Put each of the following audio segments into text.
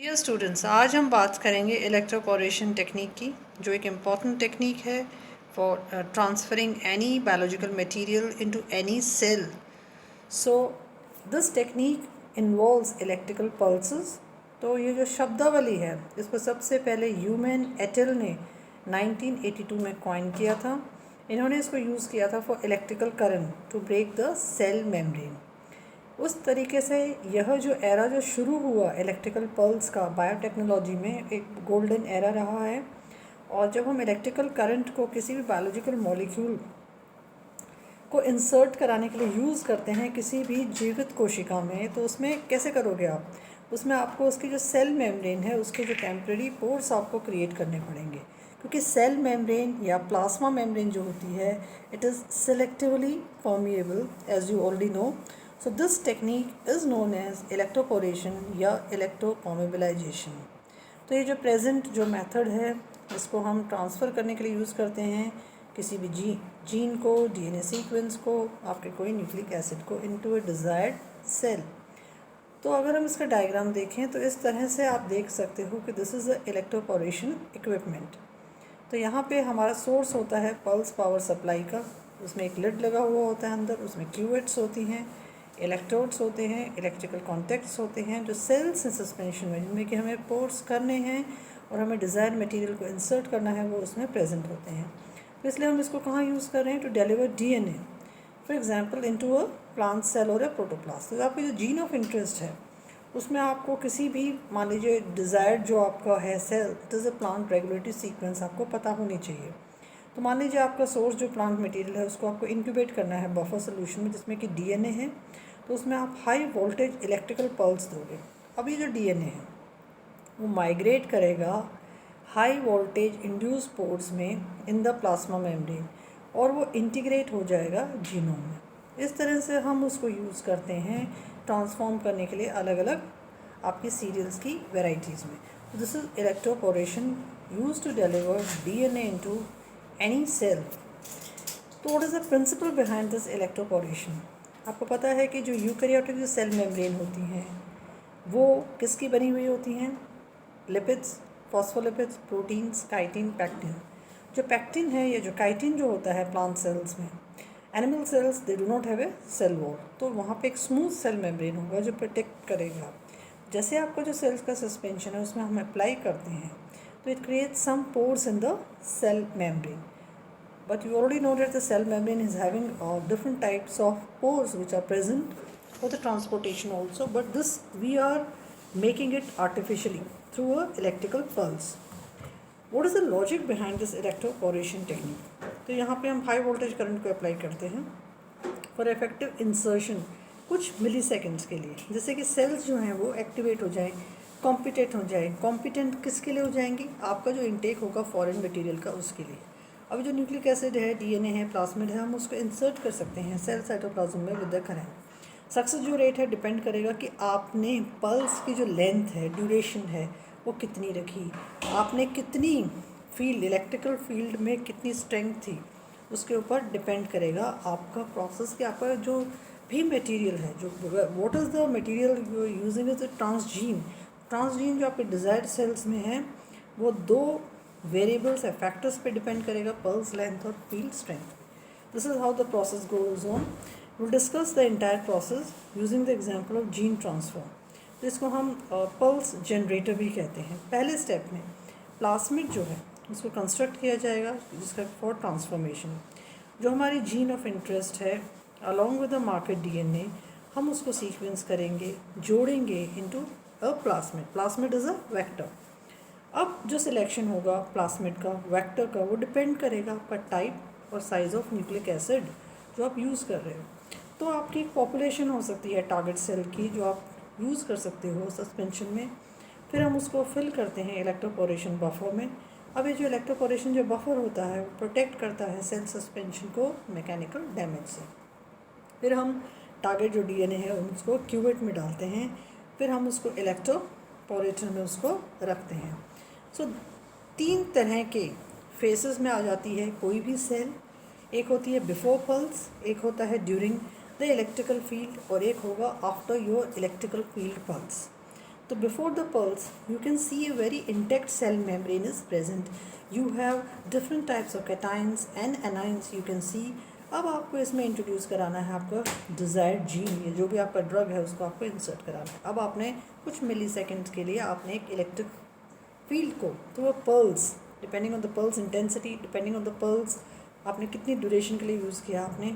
Dear students, आज हम बात करेंगे इलेक्ट्रोपोरेशन टेक्निक की, जो एक इम्पॉर्टेंट टेक्निक है for transferring any biological material into any cell. So this technique involves electrical pulses. तो ये जो शब्दावली है, इसको सबसे पहले ह्यूमन एटल ने 1982 में कॉइन किया था. इन्होंने इसको यूज़ किया था for electrical current to break the cell membrane. उस तरीके से यह जो एरा जो शुरू हुआ इलेक्ट्रिकल पल्स का बायोटेक्नोलॉजी में, एक गोल्डन एरा रहा है. और जब हम इलेक्ट्रिकल करंट को किसी भी बायोलॉजिकल मॉलिक्यूल को इंसर्ट कराने के लिए यूज़ करते हैं किसी भी जीवित कोशिका में, तो उसमें कैसे करोगे आप? उसमें आपको उसकी जो सेल मेम्ब्रेन है, उसके जो टेम्प्रेरी पोर्स आपको क्रिएट करने पड़ेंगे, क्योंकि सेल मेम्ब्रेन या प्लाज्मा मेम्ब्रेन जो होती है, it is selectively permeable, as you already know. So this technique is known as electroporation या electropermeabilization. तो ये जो प्रेजेंट जो मेथड है, इसको हम ट्रांसफ़र करने के लिए यूज़ करते हैं किसी भी जीन को, डीएनए सीक्वेंस को, आपके कोई न्यूक्लिक एसिड को इनटू ए डिज़ायर्ड सेल. तो अगर हम इसका डायग्राम देखें तो इस तरह से आप देख सकते हो कि this is a electroporation equipment. तो यहाँ पे हमारा सोर्स होता है पल्स पावर सप्लाई का. उसमें एक लिड लगा हुआ होता है अंदर, उसमें क्यूवेट्स होती हैं, इलेक्ट्रोड्स होते हैं, इलेक्ट्रिकल कॉन्टैक्ट्स होते हैं जो सेल्स इन सस्पेंशन में, जिनमें कि हमें पोर्स करने हैं और हमें डिज़ायर मटेरियल को इंसर्ट करना है, वो उसमें प्रेजेंट होते हैं. तो इसलिए हम इसको कहाँ यूज़ कर रहे हैं? To deliver DNA for example into a plant cell और ए प्रोटोप्लास्ट. तो आपकी जो जीन ऑफ इंटरेस्ट है, उसमें आपको किसी भी, मान लीजिए डिज़ायर्ड जो आपका है cell, it is a plant regulatory sequence, आपको पता होनी चाहिए. तो मान लीजिए आपका सोर्स जो प्लांट मटेरियल है, उसको आपको इंक्यूबेट करना है बफर सोल्यूशन में जिसमें कि डीएनए है. तो उसमें आप हाई वोल्टेज इलेक्ट्रिकल पल्स दोगे. अब ये जो डीएनए है वो माइग्रेट करेगा हाई वोल्टेज इंड्यूस पोर्स में इन द प्लाज्मा मेम्ब्रेन, और वो इंटीग्रेट हो जाएगा जीनोम में. इस तरह से हम उसको यूज़ करते हैं ट्रांसफॉर्म करने के लिए अलग अलग आपकी सीरियल्स की वेराइटीज़ में. This is electroporation use to deliver DNA into any cell. तो what is the principle behind this electroporation? आपको पता है कि जो यूकैरियोटिक जो सेल मेम्ब्रेन होती हैं, वो किसकी बनी हुई होती हैं? Lipids, phospholipids, proteins, chitin, pectin. जो पैक्टिन है या जो काइटिन जो होता है प्लांट सेल्स में, animal cells they do not have a cell wall. तो वहाँ पे एक स्मूथ सेल मेम्ब्रेन होगा जो प्रोटेक्ट करेगा. जैसे आपका जो सेल्स का सस्पेंशन है, उसमें हम अप्लाई करते हैं, तो it creates some pores in the cell membrane. But you already know that the cell membrane is having different types of pores which are present for the transportation also, but this we are making it artificially through a electrical pulse. What is the logic behind this electroporation technique? तो यहाँ पे हम high voltage current को apply करते हैं for effective insertion कुछ मिली seconds के लिए, जैसे कि सेल्स जो हैं वो एक्टिवेट हो जाएँ, कॉम्पिटेंट हो जाए. कॉम्पिटेंट किसके लिए हो जाएंगी? आपका जो इनटेक होगा फॉरेन मटेरियल का, उसके लिए. अब जो न्यूक्लिक एसिड है, डीएनए है, प्लाज्मिड है, हम उसको इंसर्ट कर सकते हैं सेल साइटोप्लाज्म में विद द करंट. सक्सेस जो रेट है डिपेंड करेगा कि आपने पल्स की जो लेंथ है, ड्यूरेशन है, वो कितनी रखी, आपने कितनी फील्ड, इलेक्ट्रिकल फील्ड में कितनी स्ट्रेंथ थी, उसके ऊपर डिपेंड करेगा आपका प्रोसेस कि आपका जो भी मटेरियल है, जो what is the material you are using is transgene. Transgene जो आपके डिज़ायर्ड सेल्स में है, वो दो वेरिएबल्स है, फैक्टर्स पे डिपेंड करेगा, पल्स लेंथ और field strength. This is how the process goes on. Will discuss the entire process using the example of gene transfer. तो इसको हम पल्स जनरेटर भी कहते हैं. पहले स्टेप में प्लाज्मिड जो है उसको कंस्ट्रक्ट किया जाएगा जिसका फॉर ट्रांसफॉर्मेशन. जो हमारी जीन ऑफ इंटरेस्ट है along with the market DNA, हम उसको सीक्वेंस करेंगे, जोड़ेंगे into a plasmid. Plasmid is a vector. अब जो सिलेक्शन होगा प्लाज्मिड का, वेक्टर का, वो डिपेंड करेगा आपका टाइप और साइज़ ऑफ न्यूक्लिक एसिड जो आप यूज़ कर रहे हो. तो आपकी एक पॉपुलेशन हो सकती है टारगेट सेल की जो आप यूज़ कर सकते हो सस्पेंशन में. फिर हम उसको फिल करते हैं इलेक्ट्रोपोरेशन बफर में. अब ये जो इलेक्ट्रोपोरेशन जो बफर होता है वो प्रोटेक्ट करता है सेल सस्पेंशन को मैकेनिकल डैमेज से. फिर हम टारगेट जो डीएनए है उसको क्यूवेट में डालते हैं, फिर हम उसको इलेक्ट्रोपोरेटर में उसको रखते हैं. सो 3 तरह के फेसेस में आ जाती है कोई भी सेल. एक होती है बिफोर पल्स, एक होता है ड्यूरिंग द इलेक्ट्रिकल फील्ड, और एक होगा after your electrical field pulse. तो before the pulse you can see a very intact cell membrane is present. You have different types of cations and anions you can see. अब आपको इसमें introduce कराना है आपका डिज़ायर्ड जीन, ये जो भी आपका ड्रग है उसको आपको इंसर्ट कराना है. अब आपने कुछ मिली सेकेंड्स के लिए आपने एक इलेक्ट्रिक फील्ड को through a pulse, depending on the pulse intensity, depending on the pulse आपने कितनी ड्यूरेशन के लिए यूज़ किया, आपने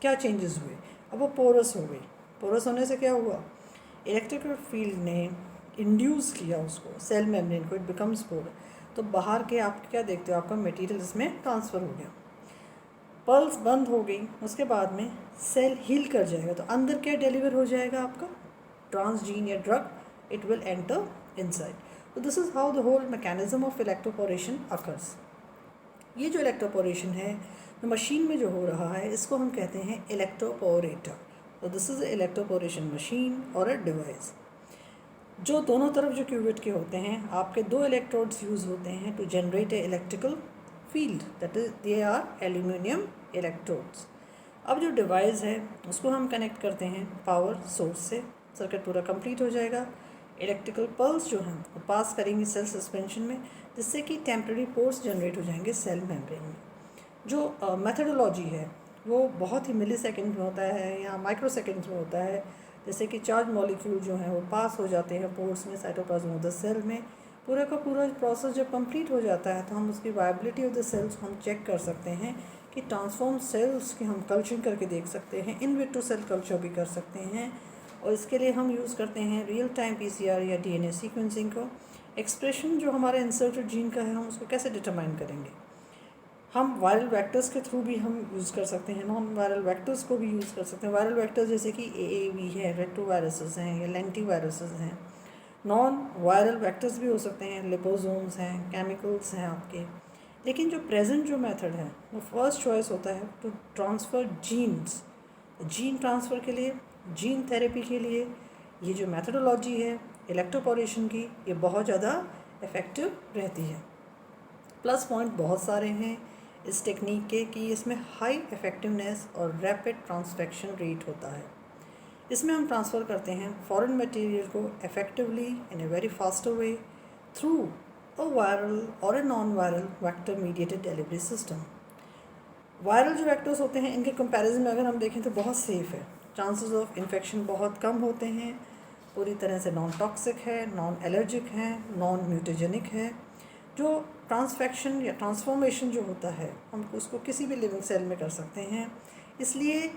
क्या चेंजेस हुए. अब वो पोरस हो गई. पोरस होने से क्या हुआ, इलेक्ट्रिकल फील्ड ने इंड्यूस किया उसको सेल मेम्ब्रेन को, इट बिकम्स पोर. तो बाहर के आप क्या देखते हो, आपका मटेरियल इसमें ट्रांसफ़र हो गया. पल्स बंद हो गई, उसके बाद में सेल हील कर जाएगा. तो अंदर क्या डिलीवर हो जाएगा आपका ट्रांसजीन या drug, it will enter inside. तो this is how the whole mechanism of electroporation occurs. ये जो इलेक्ट्रोपोरेशन है तो मशीन में जो हो रहा है इसको हम कहते हैं इलेक्ट्रोपोरेटर. तो दिस इज़ इलेक्ट्रोपोरेशन मशीन और अ डिवाइस. जो दोनों तरफ जो क्यूबिट के होते हैं, आपके दो इलेक्ट्रोड्स यूज़ होते हैं to generate a electrical field, that is they are aluminium electrodes. अब जो डिवाइस है उसको हम कनेक्ट करते हैं पावर सोर्स से, सर्किट पूरा कंप्लीट हो जाएगा. इलेक्ट्रिकल पल्स जो हैं वो पास करेंगी सेल सस्पेंशन में, जिससे कि टेम्पररी पोर्स जनरेट हो जाएंगे सेल मेम्ब्रेन में. जो मेथडोलॉजी है वो बहुत ही मिली सेकेंड में होता है या माइक्रो सेकेंड्स में होता है. जैसे कि चार्ज मॉलिक्यूल जो हैं वो पास हो जाते हैं पोर्स में, साइटोप्लाज्म ऑफ द सेल में. पूरा का पूरा प्रोसेस जब कंप्लीट हो जाता है तो हम उसकी वायबिलिटी ऑफ द सेल्स हम चेक कर सकते हैं कि ट्रांसफॉर्म सेल्स की हम कल्चरिंग करके देख सकते हैं, इन विट्रो सेल कल्चर भी कर सकते हैं. और इसके लिए हम यूज़ करते हैं रियल टाइम पीसीआर या डीएनए सीक्वेंसिंग को. एक्सप्रेशन जो हमारे इंसर्टेड जीन का है हम उसको कैसे डिटरमाइन करेंगे, हम वायरल वेक्टर्स के थ्रू भी हम यूज़ कर सकते हैं, नॉन वायरल वेक्टर्स को भी यूज़ कर सकते हैं. वायरल वेक्टर्स जैसे कि एएवी है, रेट्रोवायरसेस हैं या लेंटीवायरसेस हैं. नॉन वायरल वेक्टर्स भी हो सकते हैं, लिपोसोम्स हैं, केमिकल्स हैं आपके. लेकिन जो प्रेजेंट जो मेथड है वो फर्स्ट चॉइस होता है to transfer genes. Gene transfer के लिए, जीन थेरेपी के लिए ये जो मेथडोलॉजी है इलेक्ट्रोपोरेशन की, ये बहुत ज़्यादा इफ़ेक्टिव रहती है. प्लस पॉइंट बहुत सारे हैं इस टेक्निक के कि इसमें हाई इफ़ेक्टिवनेस और रैपिड ट्रांसफेक्शन रेट होता है. इसमें हम ट्रांसफ़र करते हैं फॉरेन मटेरियल को effectively in a very faster way through a viral और a non viral vector mediated delivery system. Viral जो वेक्टर्स होते हैं इनके कंपैरिजन में अगर हम देखें तो बहुत सेफ़ है, चांसेस ऑफ इन्फेक्शन बहुत कम होते हैं, पूरी तरह से नॉन टॉक्सिक है, नॉन एलर्जिक है, नॉन म्यूटेजेनिक है. जो ट्रांसफेक्शन या ट्रांसफॉर्मेशन जो होता है हम उसको किसी भी लिविंग सेल में कर सकते हैं. इसलिए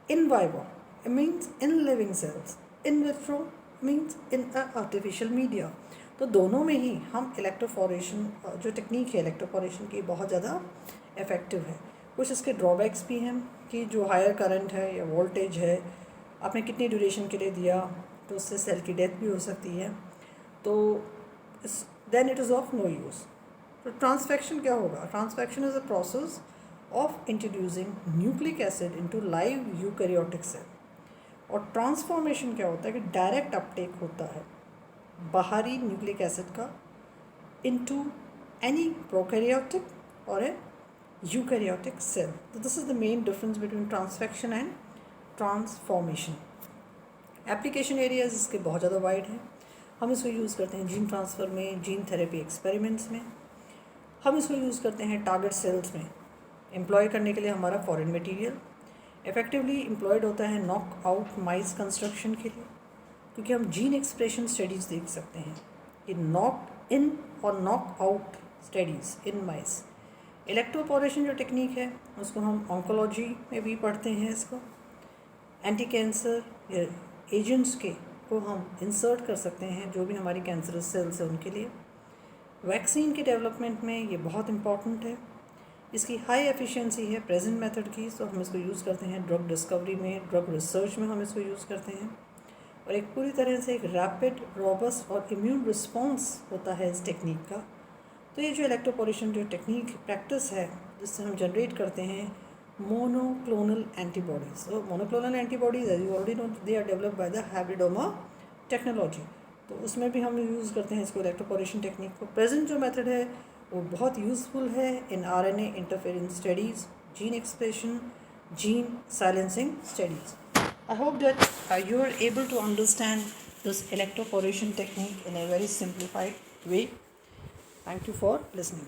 in vivo means in living cells, in vitro means in artificial media. तो दोनों में ही हम इलेक्ट्रोफोरेशन जो टेक्निक है इलेक्ट्रोफोरेशन की बहुत ज़्यादा इफ़ेक्टिव है. कुछ इसके ड्रॉबैक्स भी हैं कि जो हायर करंट है या वोल्टेज है आपने कितनी ड्यूरेशन के लिए दिया तो उससे सेल की डेथ भी हो सकती है. तो then it is of no use. तो ट्रांसफेक्शन क्या होगा, transfection is a process of introducing nucleic acid into live eukaryotic cell. और ट्रांसफॉर्मेशन क्या होता है कि डायरेक्ट अपटेक होता है बाहरी न्यूक्लिक एसिड का इनटू एनी प्रोकैरियोटिक और ए यूकैरियोटिक सेल. तो this is the main difference between transfection and transformation. Application areas इसके बहुत ज़्यादा वाइड हैं. हम इसको यूज़ करते हैं जीन ट्रांसफ़र में, जीन थेरेपी एक्सपेरिमेंट्स में. हम इसको यूज़ करते हैं टारगेट सेल्स में एम्प्लॉय करने के लिए. हमारा फॉरेन मटेरियल इफ़ेक्टिवली एम्प्लॉयड होता है नॉक आउट माइस कंस्ट्रक्शन के लिए, क्योंकि हम जीन एक्सप्रेशन स्टडीज़ देख सकते हैं कि नॉक इन और नॉक आउट स्टडीज़ इन माइस. इलेक्ट्रोपोरेशन जो टेक्निक है उसको हम ऑन्कोलॉजी में भी पढ़ते हैं. इसको एंटी कैंसर या एजेंट्स के को हम इंसर्ट कर सकते हैं जो भी हमारी कैंसरस सेल्स हैं उनके लिए. वैक्सीन के डेवलपमेंट में ये बहुत इम्पॉर्टेंट है. इसकी हाई एफिशिएंसी है प्रेजेंट मेथड की, तो हम इसको यूज़ करते हैं ड्रग डिस्कवरी में, ड्रग रिसर्च में हम इसको यूज़ करते हैं. और एक पूरी तरह से एक रैपिड, रॉबस्ट और इम्यून रिस्पॉन्स होता है इस टेक्निक का. तो ये जो इलेक्ट्रोपोरेशन जो टेक्निक प्रैक्टिस है जिससे हम जनरेट करते हैं मोनोक्लोनल एंटीबॉडीज़. तो monoclonal antibodies as you already know they are developed by the hybridoma technology. तो उसमें भी हम यूज़ करते हैं इसको इलेक्ट्रोपोरेशन टेक्निक को. प्रेजेंट जो मेथड है वो बहुत यूज़फुल है in RNA interference studies, gene expression, gene silencing studies. I hope that you are able to understand this electroporation technique in a very simplified way. Thank you for listening.